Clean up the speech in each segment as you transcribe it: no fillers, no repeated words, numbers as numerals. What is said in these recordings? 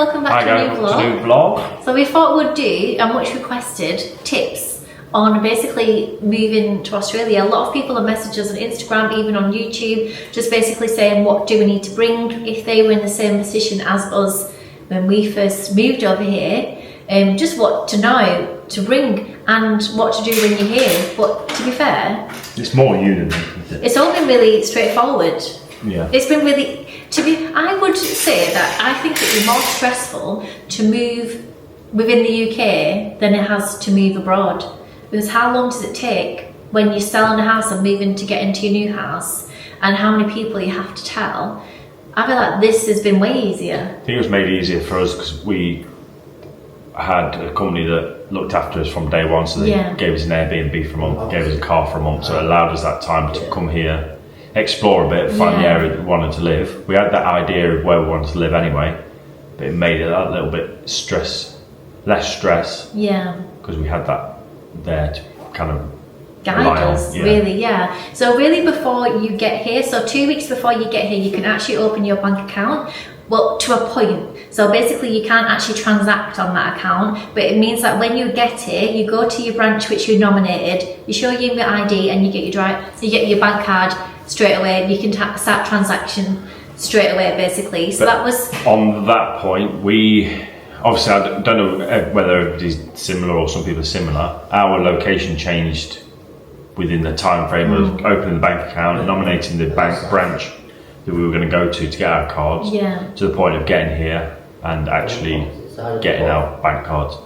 welcome back to a new vlog. So we thought we'd do, and much requested, tips on basically moving to Australia. A lot of people have messaged us on Instagram, even on YouTube, just basically saying what do we need to bring if they were in the same position as us when we first moved over here. Just what to know to bring and what to do when you're here. But to be fair, it's more you than me. It's all been really straightforward. Yeah. It's been really, I would say that I think it'd be more stressful to move within the UK than it has to move abroad. Because how long does it take when you're selling a house and moving to get into your new house, and how many people you have to tell? I feel like this has been way easier. I think it was made easier for us because we had a company that looked after us from day one, so they gave us an Airbnb for a month, gave us a car for a month, so it allowed us that time to come here, explore a bit, find the area that we wanted to live. We had that idea of where we wanted to live anyway, but it made it a little bit less stress. Yeah. Because we had that there to kind of guide us, really, So really before you get here, so 2 weeks before you get here, you can actually open your bank account. Well, to a point. So basically you can't actually transact on that account, but it means that when you get here, you go to your branch which you nominated, you show your ID and you get your bank card straight away. You can start transaction straight away, basically. So that was... On that point, we... Obviously, I don't know whether everybody's similar or some people are similar. Our location changed within the time frame of opening the bank account and nominating the branch that we were going to go to get our cards, to the point of getting here and actually getting our bank cards.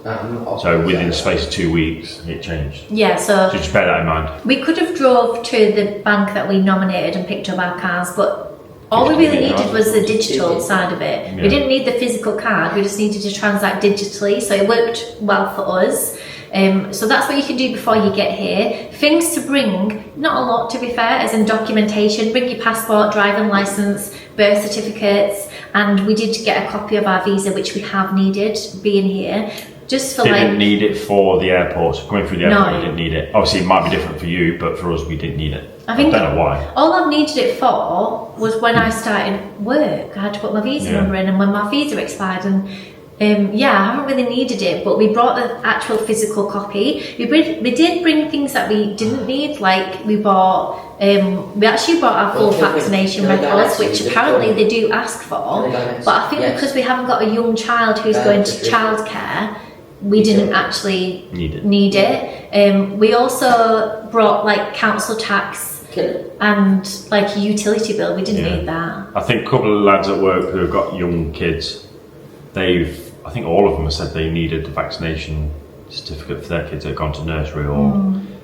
So within the space of 2 weeks, it changed. Yeah, so just bear that in mind. We could have drove to the bank that we nominated and picked up our cards, but all we really needed was the digital side of it. We didn't need the physical card, we just needed to transact digitally, so it worked well for us. So that's what you can do before you get here. Things to bring, not a lot to be fair, as in documentation. Bring your passport, driving licence, birth certificates, and we did get a copy of our visa, which we have needed being here. Just for didn't need it for the airport. So coming through the airport, we didn't need it. Obviously, it might be different for you, but for us, we didn't need it. I don't know why. All I've needed it for was when I started work. I had to put my visa number in, and when my visa expired, and I haven't really needed it, but we brought the actual physical copy. We did bring things that we didn't need, like we actually brought our full vaccination records, which apparently they do ask for, but I think because we haven't got a young child who's going to childcare, we didn't actually need it. We also brought like council tax and like a utility bill. We didn't need that. I think a couple of lads at work who have got young kids, I think all of them have said they needed the vaccination certificate for their kids that had gone to nursery or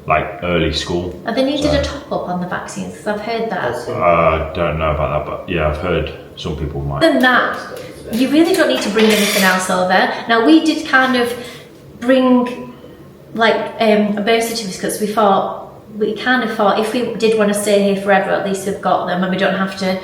like early school. Have they needed a top up on the vaccines? Because I've heard that. I don't know about that, but I've heard some people might. Other than that, you really don't need to bring anything else over. Now we did kind of bring like a birth certificate because we kind of thought if we did want to stay here forever, at least we've got them and we don't have to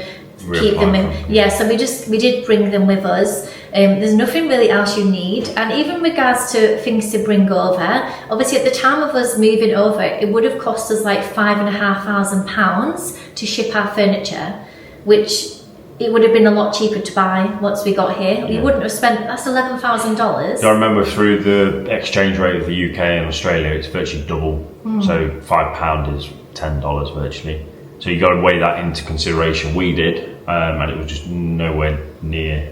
keep them in. So we did bring them with us. There's nothing really else you need, and even in regards to things to bring over, obviously at the time of us moving over, it would have cost us like £5,500 to ship our furniture, which it would have been a lot cheaper to buy once we got here. We wouldn't have spent, that's $11,000. I remember through the exchange rate of the UK and Australia, it's virtually double. So £5 is $10 virtually. So you got to weigh that into consideration. We did, and it was just nowhere near.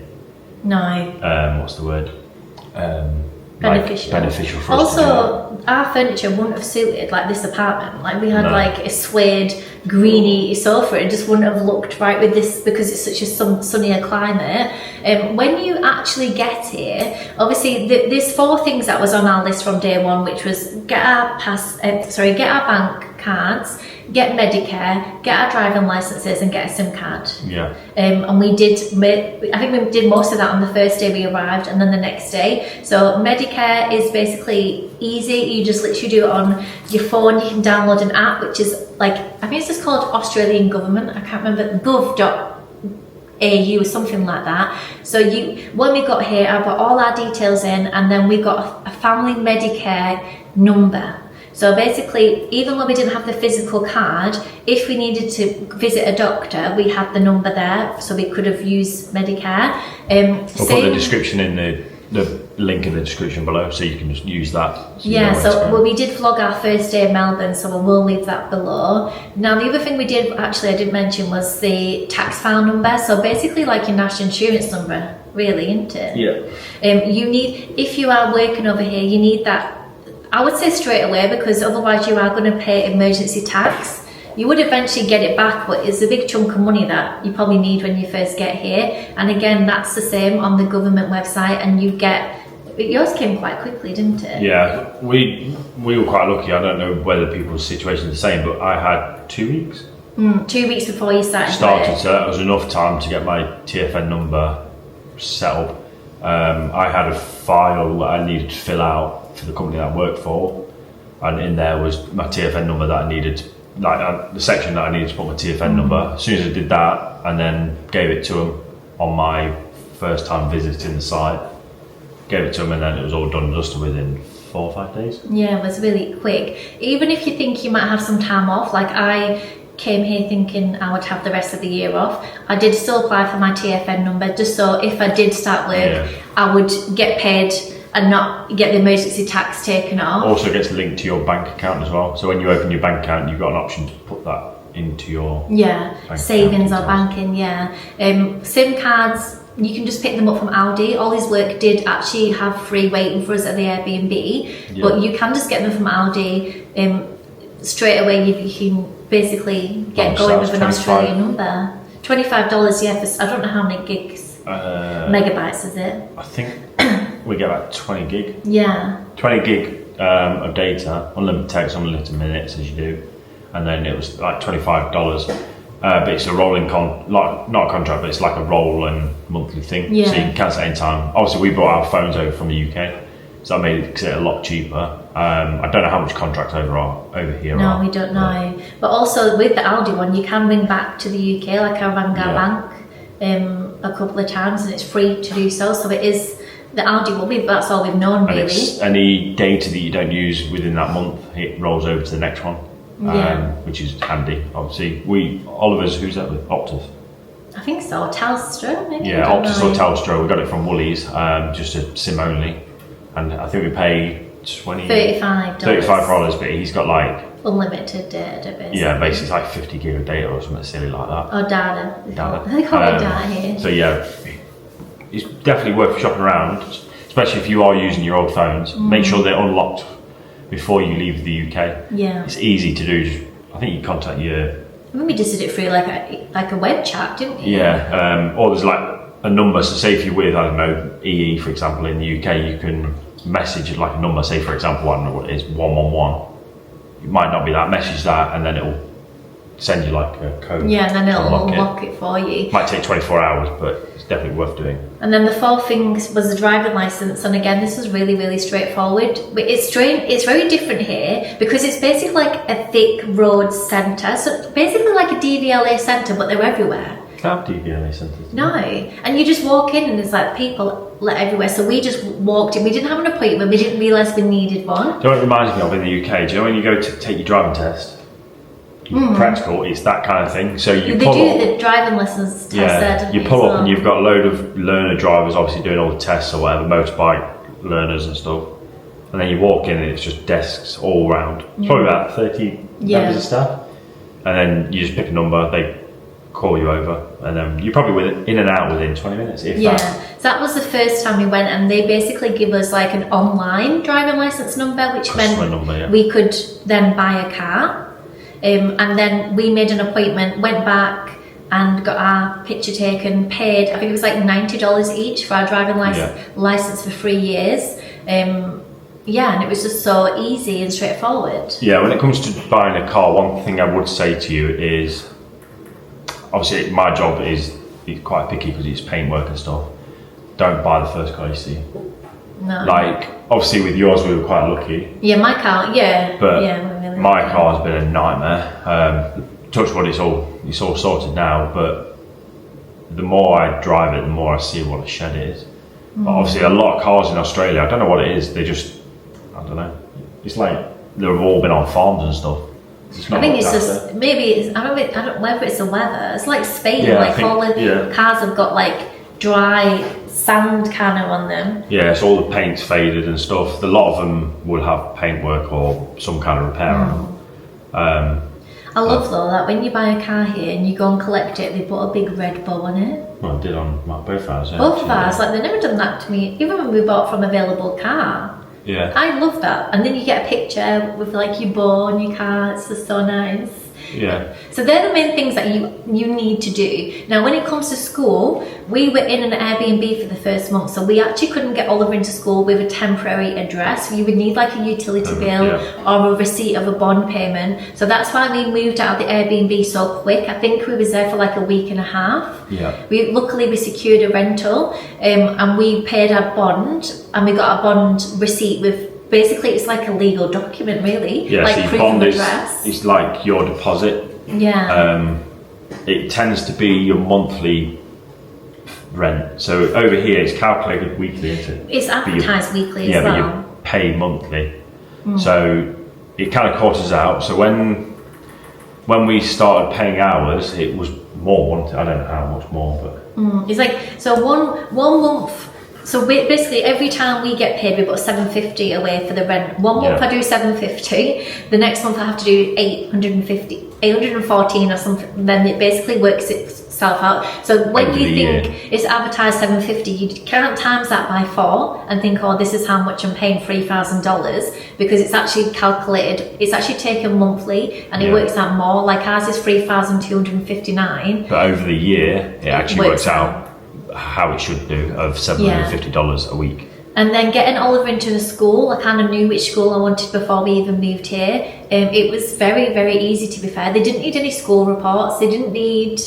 What's the word? Beneficial for us. Also, our furniture wouldn't have suited like this apartment. Like we had like a suede, greeny sofa. It just wouldn't have looked right with this because it's such a sunnier climate. When you actually get here, obviously there's 4 things that was on our list from day one, which was get our bank cards, get Medicare, get our driving licenses, and get a SIM card. And we did. I think we did most of that on the first day we arrived, and then the next day. So Medicare is basically easy. You just literally do it on your phone. You can download an app, which is like I think it's just called Australian Government. I can't remember gov.au or something like that. So when we got here, I put all our details in, and then we got a family Medicare number. So basically, even though we didn't have the physical card, if we needed to visit a doctor, we had the number there, so we could have used Medicare. We'll put the description in the link in the description below, so you can just use that. So we did vlog our first day in Melbourne, so we will leave that below. Now the other thing we did, actually I didn't mention, was the tax file number. So basically like your national insurance number, really, isn't it? Yeah. You need, if you are working over here, you need that, I would say straight away, because otherwise you are going to pay emergency tax. You would eventually get it back, but it's a big chunk of money that you probably need when you first get here. And again, that's the same on the government website, and you get, yours came quite quickly, didn't it? Yeah, we were quite lucky. I don't know whether people's situation is the same, but I had 2 weeks. 2 weeks before you started. So that was enough time to get my TFN number set up. I had a file that I needed to fill out for the company that I worked for, and in there was my TFN number that I needed, like the section that I needed to put my TFN number. As soon as I did that, and then gave it to them on my first time visiting the site, gave it to them, and then it was all done and dusted within 4 or 5 days. Yeah, it was really quick. Even if you think you might have some time off, like I came here thinking I would have the rest of the year off, I did still apply for my TFN number, just so if I did start work, I would get paid and not get the emergency tax taken off. Also gets linked to your bank account as well. So when you open your bank account, you've got an option to put that into your savings or banking. SIM cards, you can just pick them up from Aldi. All his work did actually have free waiting for us at the Airbnb, but you can just get them from Aldi. Straight away you can basically get going with an Australian number. $25, for, I don't know how many gigs, megabytes is it? I think we get about 20 gig. Yeah. 20 gig of data, unlimited text, unlimited minutes as you do. And then it was like $25. But it's a rolling not a contract, but it's like a rolling monthly thing. Yeah. So you can cancel any time. Obviously we brought our phones over from the UK, so that made it a lot cheaper. I don't know how much contracts over here No, are. we don't know. But also with the Aldi one, you can ring back to the UK, like I rang our bank a couple of times, and it's free to do so. So it is the Aldi one, that's all we've known really. And it's any data that you don't use within that month, it rolls over to the next one. Which is handy. Obviously, Oliver's, who's that with? Optus? I think so. Telstra, maybe? Yeah, Optus or Telstra. We got it from Woolies, just a SIM only. And I think we pay $35, but he's got like unlimited data, basically. Yeah, basically it's like 50 gig of data or something silly like that. Or data. They call it data here. So yeah, it's definitely worth shopping around, especially if you are using your old phones. Make sure they're unlocked before you leave the UK. Yeah. It's easy to do. I think you contact your... I mean, we just did it through like a web chat, didn't we? Yeah, or there's like a number, so say if you're with, I don't know, EE for example in the UK, you can message like a number, say for example, I don't know what it is, 111. It might not be that, message that, and then it'll send you like a code. Yeah, and then it'll unlock it for you. Might take 24 hours, but it's definitely worth doing. And then the fourth thing was the driving licence, and again, this is really, really straightforward. But it's very different here because it's basically like a thick road centre. So basically like a DVLA centre, but they're everywhere. Have DVLA centres? No, and you just walk in and there's like people everywhere. So we just walked in. We didn't have an appointment. We didn't realise we needed one. Do you know what it reminds me of in the UK? Do you know when you go to take your driving test? Practical, it's that kind of thing. So you pull up, the driving lessons test there. You pull up and you've got a load of learner drivers obviously doing all the tests or whatever, motorbike learners and stuff. And then you walk in and it's just desks all around. It's probably about 30 members of staff. And then you just pick a number, they call you over, and then you're probably in and out within 20 minutes. If that. So that was the first time we went, and they basically give us like an online driving licence number, which meant we could then buy a car. And then we made an appointment, went back and got our picture taken, paid, I think it was like $90 each for our driving licence for 3 years. And it was just so easy and straightforward. Yeah, when it comes to buying a car, one thing I would say to you is, obviously my job is quite picky because it's paintwork and stuff. Don't buy the first car you see. No. Like, obviously with yours we were quite lucky. Yeah, my car, But really my car's been a nightmare. Touch wood, it's all sorted now, but the more I drive it, the more I see what a shed it is. But obviously a lot of cars in Australia, I don't know what it is, they just, I don't know. It's like they've all been on farms and stuff. I think it's just maybe I don't know whether it's the weather. It's like Spain, all the cars have got like dry sand kind of on them. Yeah, so all the paint's faded and stuff. A lot of them will have paintwork or some kind of repair on them. I love though that when you buy a car here and you go and collect it, they put a big red bow on it. Well, I did on both ours. Both of ours, like they've never done that to me. Even when we bought from available car. Yeah. I love that. And then you get a picture with like your bow on your car. It's just so nice. Yeah. So they're the main things that you need to do. Now, when it comes to school, we were in an Airbnb for the first month, so we actually couldn't get Oliver into school with a temporary address. You would need like a utility bill or a receipt of a bond payment. So that's why we moved out of the Airbnb so quick. I think we was there for like a week and a half. Yeah. Luckily we secured a rental, and we paid our bond, and we got a bond receipt with. Basically, it's like a legal document, really. Yeah, like so your proof bond of address. is like your deposit. Yeah. It tends to be your monthly rent. So over here, it's calculated weekly, isn't it? It's advertised weekly as well. well. Yeah, but you pay monthly. So it kind of caught us out. So when we started paying hours, it was more. I don't know how much more, but it's like so one month. So basically, every time we get paid, we put $750 away for the rent. One month I do $750. The next month I have to do $814 or something. Then it basically works itself out. So when you think it's advertised $750, you can't times that by 4 and think, oh, this is how much I'm paying $3,000, because it's actually calculated. It's actually taken monthly, and it works out more. Like ours is $3,259. But over the year, it actually works out how it should do, of $750 a week. And then getting Oliver into the school, I kind of knew which school I wanted before we even moved here. It was very, very easy, to be fair. They didn't need any school reports. They didn't need,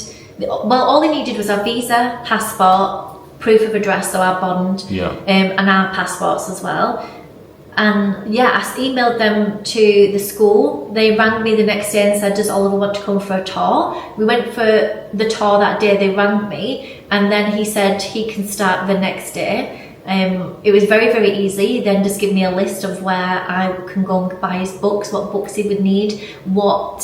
all they needed was our visa, passport, proof of address, so our bond, and our passports as well. And I emailed them to the school. They rang me the next day and said, does Oliver want to come for a tour? We went for the tour that day. They rang me, and then he said he can start the next day. It was very, very easy. Then just give me a list of where I can go and buy his books, what books he would need, what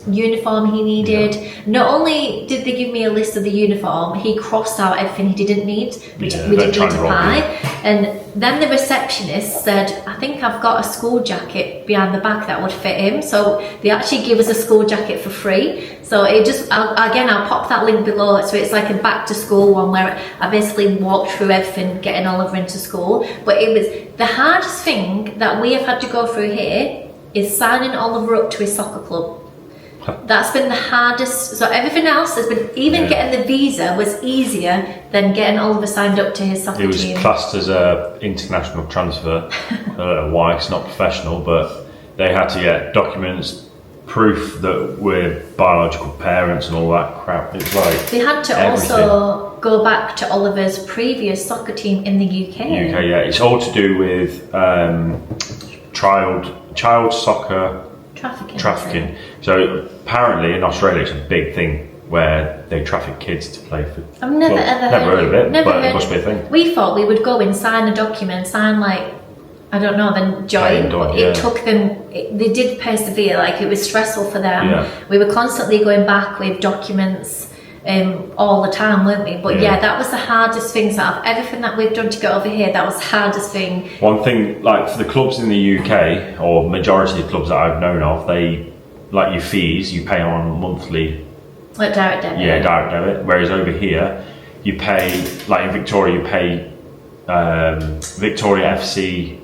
uniform he needed. Not only did they give me a list of the uniform, he crossed out everything he didn't need, which we didn't need to buy. And then the receptionist said, I think I've got a school jacket behind the back that would fit him. So they actually give us a school jacket for free. So it just, I'll pop that link below. So it's like a back to school one where I basically walked through everything, getting Oliver into school. But it was the hardest thing that we have had to go through here is signing Oliver up to his soccer club. That's been the hardest. So everything else has been, even getting the visa was easier than getting Oliver signed up to his soccer team. It was classed as a international transfer. I don't know why, it's not professional, but they had to get documents, proof that we're biological parents and all that crap. It's like they had to also go back to Oliver's previous soccer team in the UK. It's all to do with child soccer trafficking. So apparently in Australia it's a big thing where they traffic kids to play for I've never clubs. ever heard of it, but it must be a thing. We thought we would go and sign a document, then join. It took them, they did persevere, like it was stressful for them. We were constantly going back with documents all the time, weren't we? But that was the hardest thing. So out of everything that we've done to get over here, that was the hardest thing. One thing, like for the clubs in the UK, or majority of clubs that I've known of, they, like your fees, you pay on monthly. Like direct debit? Yeah, direct debit. Whereas over here, you pay, like in Victoria, you pay Victoria FC,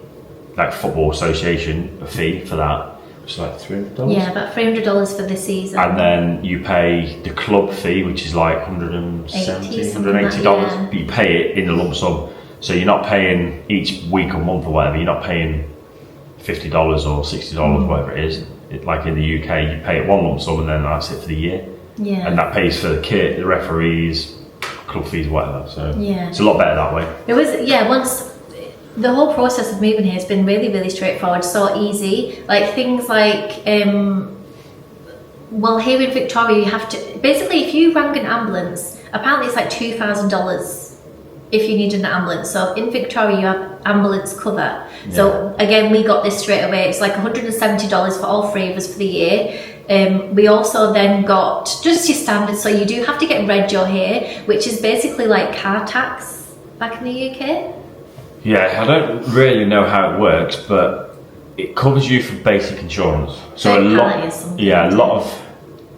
like Football Association, a fee for that. It's like $300? Yeah, about $300 for the season. And then you pay the club fee, which is like $170, $180, but you pay it in a lump sum. So you're not paying each week or month or whatever, you're not paying $50 or $60, whatever it is. Like in the UK, you pay it one lump sum and then that's it for the year. Yeah. And that pays for the kit, the referees, club fees, whatever. So it's a lot better that way. It was, once the whole process of moving here has been really, really straightforward, so easy. Like things like, here in Victoria, you have to, basically if you rang an ambulance, apparently it's like $2,000 if you need an ambulance. So in Victoria, you have ambulance cover. So again, we got this straight away. It's like $170 for all three of us for the year. We also then got just your standard. So you do have to get rego here, which is basically like car tax back in the UK. Yeah, I don't really know how it works, but it covers you for basic insurance. So a lot of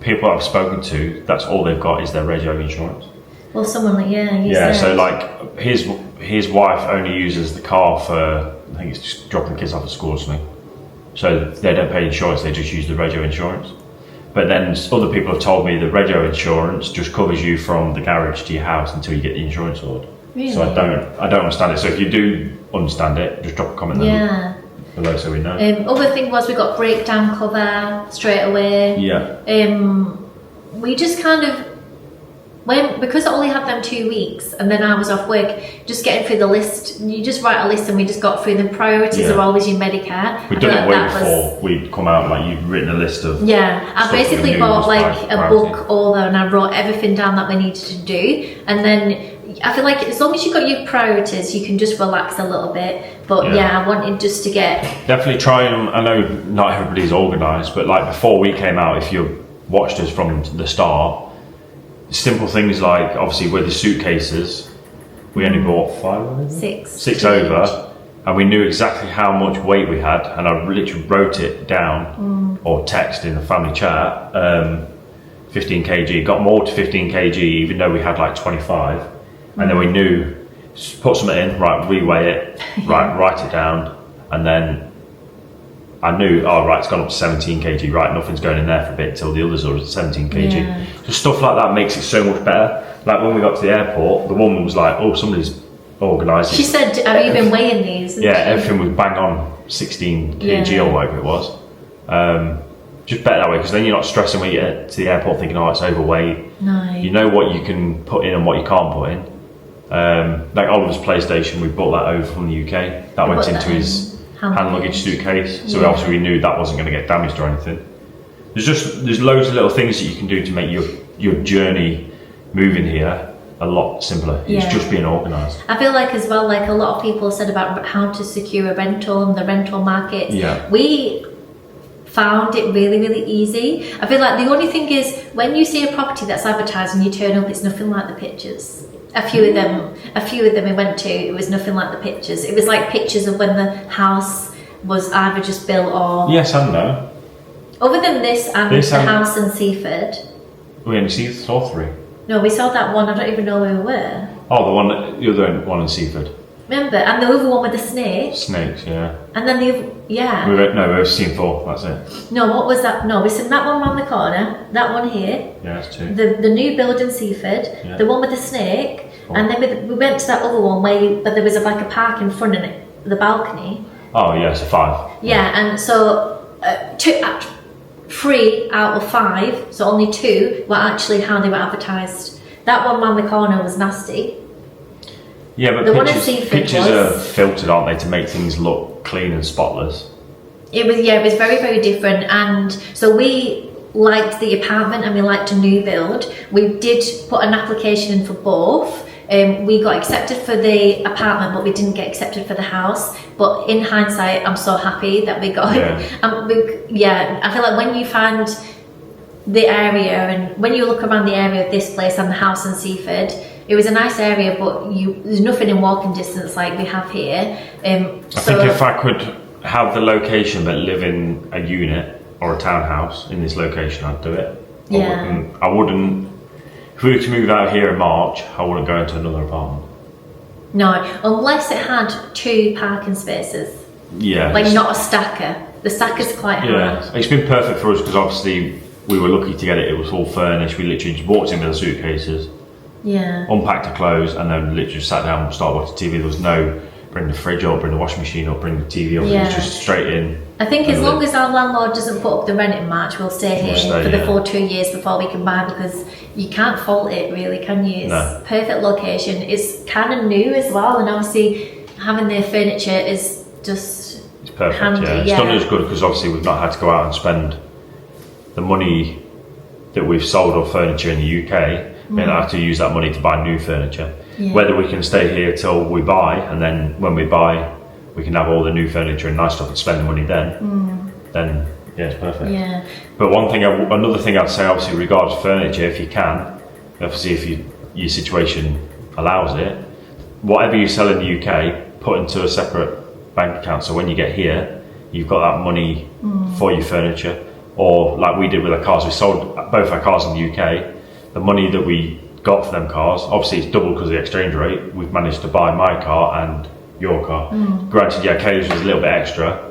people I've spoken to, that's all they've got is their rego insurance. Well, someone like so like his wife only uses the car for, I think it's just dropping the kids off at school or something. So they don't pay insurance; they just use the rego insurance. But then other people have told me the rego insurance just covers you from the garage to your house until you get the insurance sorted. Really? So I don't understand it. So if you do understand it, just drop a comment below so we know. Other thing was we got breakdown cover straight away. Yeah. We just kind of because I only had them 2 weeks and then I was off work, just getting through the list. You just write a list and we just got through. The priorities are always your Medicare. We'd done it way before we'd come out. Like you'd written a list of. Yeah, I basically bought like a book over and I wrote everything down that we needed to do, and then I feel like as long as you got your priorities, you can just relax a little bit. But I wanted just to get definitely try and. I know not everybody's organised, but like before we came out, if you watched us from the start. Simple things like, obviously with the suitcases, we only bought six over, and we knew exactly how much weight we had, and I literally wrote it down or text in the family chat, 15 kg, got more to 15 kg even though we had like 25, and then we knew, put something in, right, reweigh it, write it down, and then I knew, it's gone up to 17 kg, right, nothing's going in there for a bit till the others are at 17 kg. Yeah. So stuff like that makes it so much better. Like when we got to the airport, the woman was like, somebody's organising. She said, have you been weighing these? Everything was bang on 16 kg or whatever it was. Just better that way, because then you're not stressing when you get to the airport thinking, it's overweight. No. You know what you can put in and what you can't put in. Like Oliver's PlayStation, we bought that over from the UK. That went into his hand luggage suitcase, so obviously we knew that wasn't going to get damaged or anything. There's loads of little things that you can do to make your journey moving here a lot simpler. It's just being organised. I feel like as well, like a lot of people said about how to secure a rental and the rental market. Yeah. We found it really, really easy. I feel like the only thing is when you see a property that's advertised and you turn up, it's nothing like the pictures. A few of them we went to, it was nothing like the pictures. It was like pictures of when the house was either just built or... Yes and no. Other than this and the house in Seaford. We only saw 3. No, we saw that one, I don't even know where we were. Oh, the other one in Seaford. Remember? And the other one with the snake. Snakes, yeah. And then the other, we've seen 4, that's it. No, what was that? No, we've seen that one around the corner, that one here. Yeah, that's 2. The new build in Seaford, the one with the snake, and then we went to that other one but there was like a park in front of it, the balcony. Oh, yeah, so 5. Yeah, and so 3 out of 5, so only 2 were actually how they were advertised. That one around the corner was nasty. Yeah, but pictures are filtered, aren't they, to make things look clean and spotless. It was very, very different, and so we liked the apartment and we liked a new build. We did put an application in for both. We got accepted for the apartment, but we didn't get accepted for the house. But in hindsight, I'm so happy that we got it. I feel like when you find the area and when you look around the area of this place and the house in Seaford, it was a nice area, but there's nothing in walking distance like we have here. I think if I could have the location but live in a unit or a townhouse in this location, I'd do it. I wouldn't. If we were to move out here in March, I wouldn't go into another apartment. No, unless it had 2 parking spaces. Yeah. Like not a stacker. The stacker's quite hard. Yeah, it's been perfect for us because obviously we were lucky to get it. It was all furnished. We literally just walked in with the suitcases. Yeah. Unpacked the clothes and then literally sat down and started watching TV. There was no bring the fridge up, bring the washing machine up, bring the TV up. It was just straight in. I think as long as our landlord doesn't put up the rent in March, we'll stay here for the full 2 years before we can buy, because you can't fault it really, can you? It's perfect location. It's kind of new as well, and obviously having the furniture is just it's perfect. Handy, It's done as good because obviously we've not had to go out and spend the money that we've sold our furniture in the UK. We don't have to use that money to buy new furniture. Whether we can stay here till we buy, and then when we buy, we can have all the new furniture and nice stuff and spend the money then yeah, it's perfect. Yeah. But another thing I'd say, obviously, regards furniture, if you can, obviously, if your situation allows it, whatever you sell in the UK, put into a separate bank account. So when you get here, you've got that money for your furniture. Or like we did with our cars, we sold both our cars in the UK. The money that we got for them cars, obviously it's double because of the exchange rate. We've managed to buy my car and your car. Granted, yeah, Kaylee's was a little bit extra.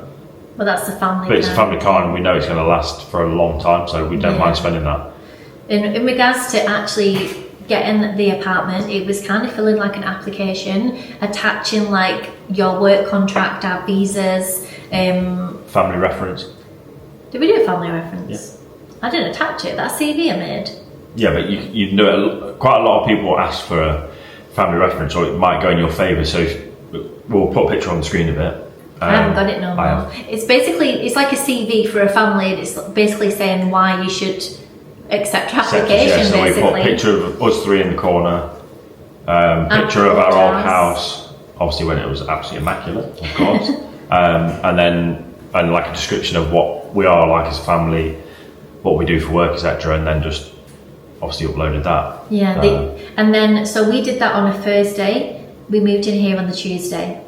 Well, that's the family. But it's a family car, and we know it's going to last for a long time, so we don't mind spending that. In regards to actually getting the apartment, it was kind of filling like an application, attaching like your work contract, our visas. Family reference. Did we do a family reference? Yeah. I didn't attach it. That CV I made. Yeah, but you know it. Quite a lot of people ask for a family reference, or it might go in your favour. So we'll put a picture on the screen of it. I haven't got it no more. It's like a CV for a family. It's basically saying why you should accept your application. So basically. we put a picture of us three in the corner, picture of our old house, obviously when it was absolutely immaculate, of course, and like a description of what we are like as a family, what we do for work, etc., and then just obviously uploaded that. Yeah, and then so we did that on a Thursday. We moved in here on the Tuesday.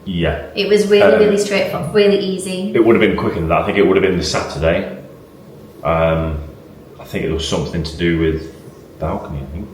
Yeah. It was really straightforward, really easy. It would have been quicker than that. I think it would have been the Saturday. I think it was something to do with balcony, I think.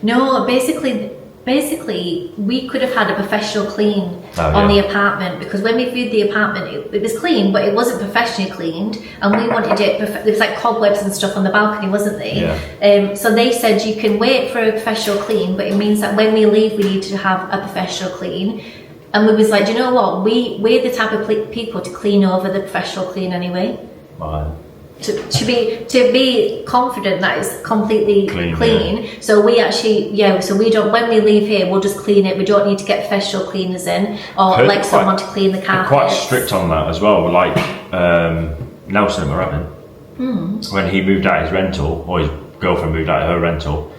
No, basically we could have had a professional clean on the apartment, because when we viewed the apartment, it was clean, but it wasn't professionally cleaned, and we wanted it. There was like cobwebs and stuff on the balcony, wasn't there? Yeah. So they said you can wait for a professional clean, but it means that when we leave, we need to have a professional clean. And we was like, do you know what? We're the type of people to clean over the professional clean anyway. Right. To be confident that it's completely clean. Yeah. So we actually so we don't, when we leave here, we'll just clean it. We don't need to get professional cleaners in, or like someone to clean the carpet. Quite strict on that as well. Like Nelson and Moravan, when he moved out his rental, or his girlfriend moved out her rental,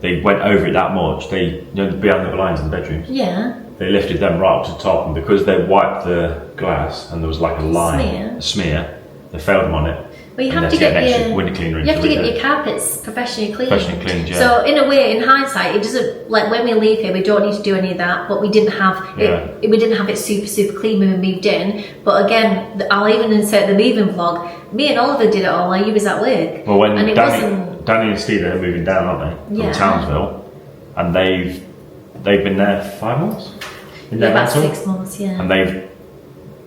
they went over it that much. They, behind the blinds in the bedrooms. Yeah. They lifted them right up to the top, and because they wiped the glass and there was like a line, a smear, they failed them on it. Well, you have to get your window cleaner. You have to get your carpets professionally cleaned. Professionally cleaned, yeah. So in a way, in hindsight, it doesn't, like when we leave here, we don't need to do any of that. But we didn't have it. We didn't have it super clean when we moved in. But again, I'll even insert the moving vlog. Me and Oliver did it all while you was at work. Well, when Danny and Steve are moving down, aren't they? From Townsville, and they've been there 5 months. About 6 months, yeah. And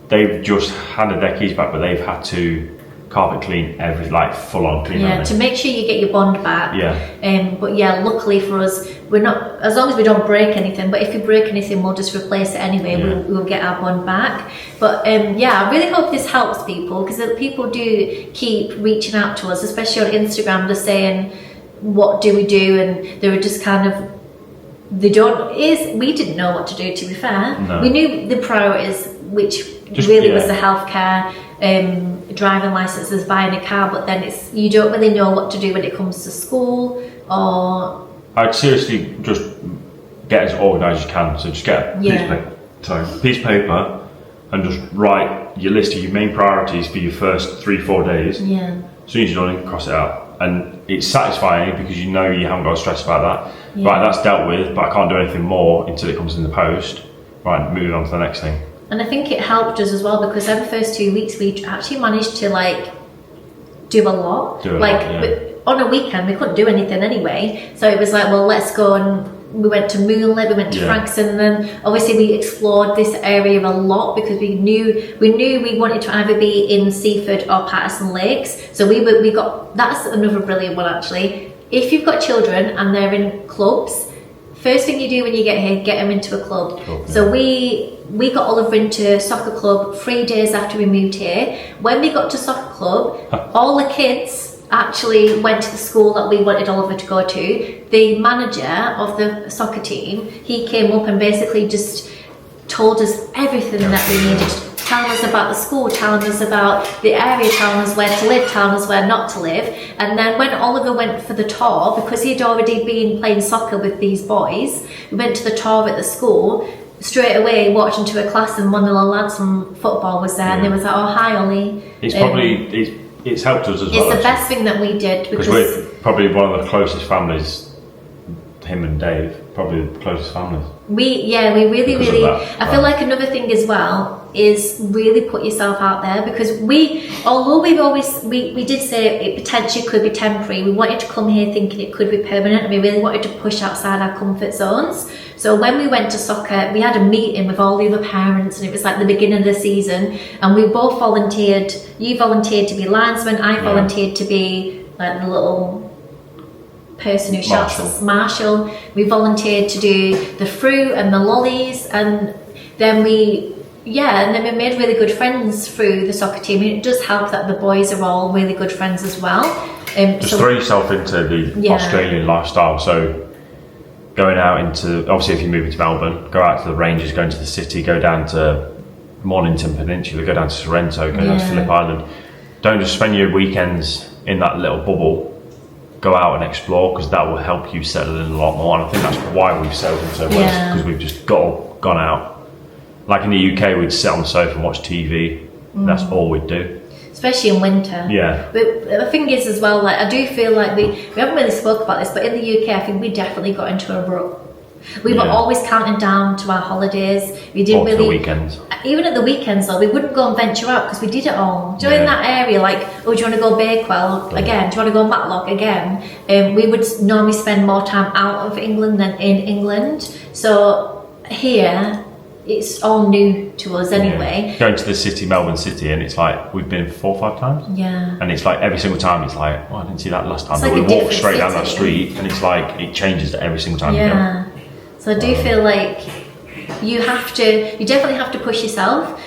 they've just handed their keys back, but they've had to carpet clean full on clean. Yeah, to make sure you get your bond back. Yeah. But yeah, luckily for us, we're not, as long as we don't break anything. But if we break anything, we'll just replace it anyway. Yeah. We'll get our bond back. But I really hope this helps people, because people do keep reaching out to us, especially on Instagram, just saying, "What do we do?" And they were just kind of. We didn't know what to do, to be fair. No. We knew the priorities, which was the healthcare, driving licenses, buying a car, but then you don't really know what to do when it comes to school, or... I'd seriously just get as organised as you can. So just get a piece of paper and just write your list of your main priorities for your first 3-4 days. Yeah. As soon as you're done, cross it out. And it's satisfying because you know you haven't got to stress about that. Yeah. Right, that's dealt with, but I can't do anything more until it comes in the post. Right, moving on to the next thing. And I think it helped us as well, because the first 2 weeks we actually managed to do a lot. On a weekend we couldn't do anything anyway, so it was like, well, let's go, and we went to Moonlit, we went to Frankston, and then obviously we explored this area a lot, because we knew we wanted to either be in Seaford or Patterson Lakes. So we got, that's another brilliant one actually. If you've got children and they're in clubs, first thing you do when you get here, get them into a club. So we got Oliver into soccer club 3 days after we moved here. When we got to soccer club, all the kids actually went to the school that we wanted Oliver to go to. The manager of the soccer team, he came up and basically just told us everything that we needed telling us about the school, telling us about the area, telling us where to live, telling us where not to live. And then when Oliver went for the tour, because he'd already been playing soccer with these boys, we went to the tour at the school. Straight away walked into a class and one of the lads from football was there, and they was like, "Oh, hi, Ollie." It's probably it's helped us as well. It's the best thing that we did because we're probably one of the closest families. Him and Dave, probably the closest families. We really. I feel like another thing as well is really put yourself out there, because although we did say it potentially could be temporary, we wanted to come here thinking it could be permanent, and we really wanted to push outside our comfort zones. So when we went to soccer, we had a meeting with all the other parents, and it was like the beginning of the season, and we both volunteered. You volunteered to be linesman, I volunteered to be like the little person who shouts us Marshall. We volunteered to do the fruit and the lollies, and then we made really good friends through the soccer team. And it does help that the boys are all really good friends as well. Just throw yourself into the Australian lifestyle. So going out into, obviously if you move into Melbourne, go out to the ranges, go into the city, go down to Mornington Peninsula, go down to Sorrento, go down to Phillip Island. Don't just spend your weekends in that little bubble. Go out and explore, because that will help you settle in a lot more. And I think that's why we've settled in so well, because we've just gone out. Like in the UK, we'd sit on the sofa and watch TV. That's all we'd do. Especially in winter. Yeah. But the thing is as well, like I do feel like we haven't really spoke about this, but in the UK, I think we definitely got into a rut. We were always counting down to our holidays. We didn't really. The weekends. Even at the weekends, though, we wouldn't go and venture out because we did it all. Do you know, in that area, like, oh, do you want to go Bakewell again? Do you want to go Matlock again? We would normally spend more time out of England than in England. So here, it's all new to us anyway. Yeah. Going to the city, Melbourne City, and it's like we've been 4 or 5 times. Yeah. And it's like every single time it's like, oh, I didn't see that last time. It's but like we walk straight down that street, and it's like it changes every single time you go. So I do feel like you definitely have to push yourself.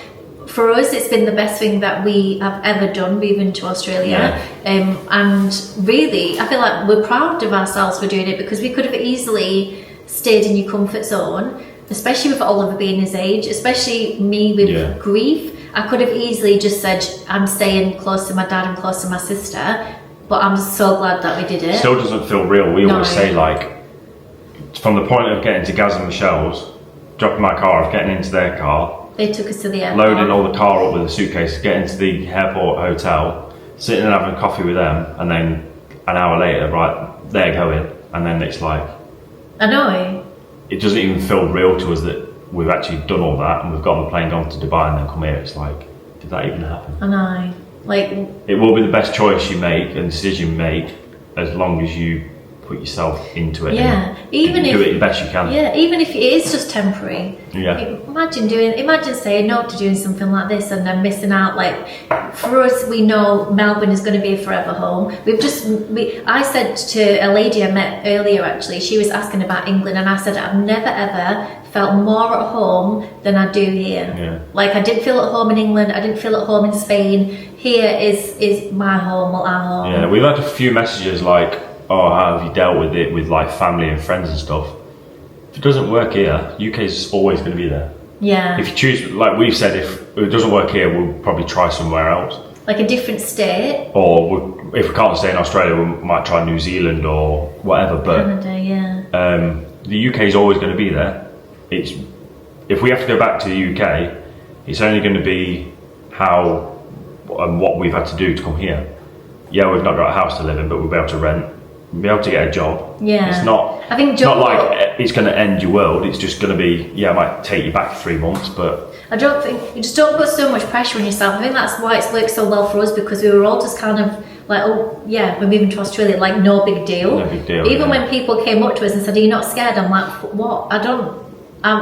For us, it's been the best thing that we have ever done, moving to Australia. And really, I feel like we're proud of ourselves for doing it, because we could have easily stayed in your comfort zone, especially with Oliver being his age, especially me with grief. I could have easily just said, I'm staying close to my dad and close to my sister, but I'm so glad that we did it. Still doesn't feel real. We always say, like, from the point of getting to Gaz and Michelle's, dropping my car off, getting into their car, they took us to the airport, loading all the car up with a suitcase, getting to the airport hotel, sitting and having coffee with them, and then an hour later, right, they're going, and then it's like, I know, it doesn't even feel real to us that we've actually done all that, and we've got on the plane, gone to Dubai, and then come here. It's like, did that even happen? I know, like, it will be the best choice you make and decision you make, as long as you put yourself into it. Even if do it the best you can. Even if it is just temporary. Imagine saying no to doing something like this and then missing out. Like, for us, we know Melbourne is going to be a forever home. I said to a lady I met earlier, actually, she was asking about England, and I said I've never ever felt more at home than I do here. Like, I didn't feel at home in England, I didn't feel at home in Spain. Here is my home, or our home. We've had a few messages like, oh, how have you dealt with it with like family and friends and stuff? If it doesn't work here, UK is always going to be there. If you choose, like we've said, if it doesn't work here, we'll probably try somewhere else. Like a different state. Or if we can't stay in Australia, we might try New Zealand or whatever. But Canada, the UK is always going to be there. If we have to go back to the UK, it's only going to be how and what we've had to do to come here. Yeah, we've not got a house to live in, but we'll be able to rent. Be able to get a job. It's not. I think it's not like it's going to end your world. It's just going to be. It might take you back 3 months, but I don't think you just don't put so much pressure on yourself. I think that's why it's worked so well for us, because we were all just kind of like, oh yeah, we're moving to Australia, like no big deal. No big deal. Even when people came up to us and said, "Are you not scared?" I'm like, what? I don't.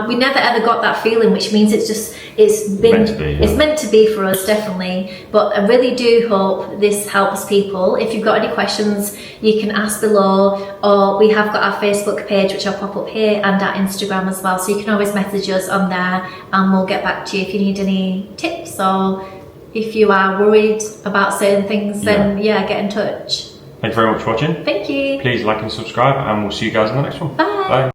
We never ever got that feeling, which means it's meant to be for us, definitely. But I really do hope this helps people. If you've got any questions, you can ask below, or we have got our Facebook page, which I'll pop up here, and our Instagram as well, so you can always message us on there and we'll get back to you if you need any tips, or if you are worried about certain things, then get in touch. Thank you very much for watching. Thank you. Please like and subscribe, and we'll see you guys in the next one. Bye. Bye.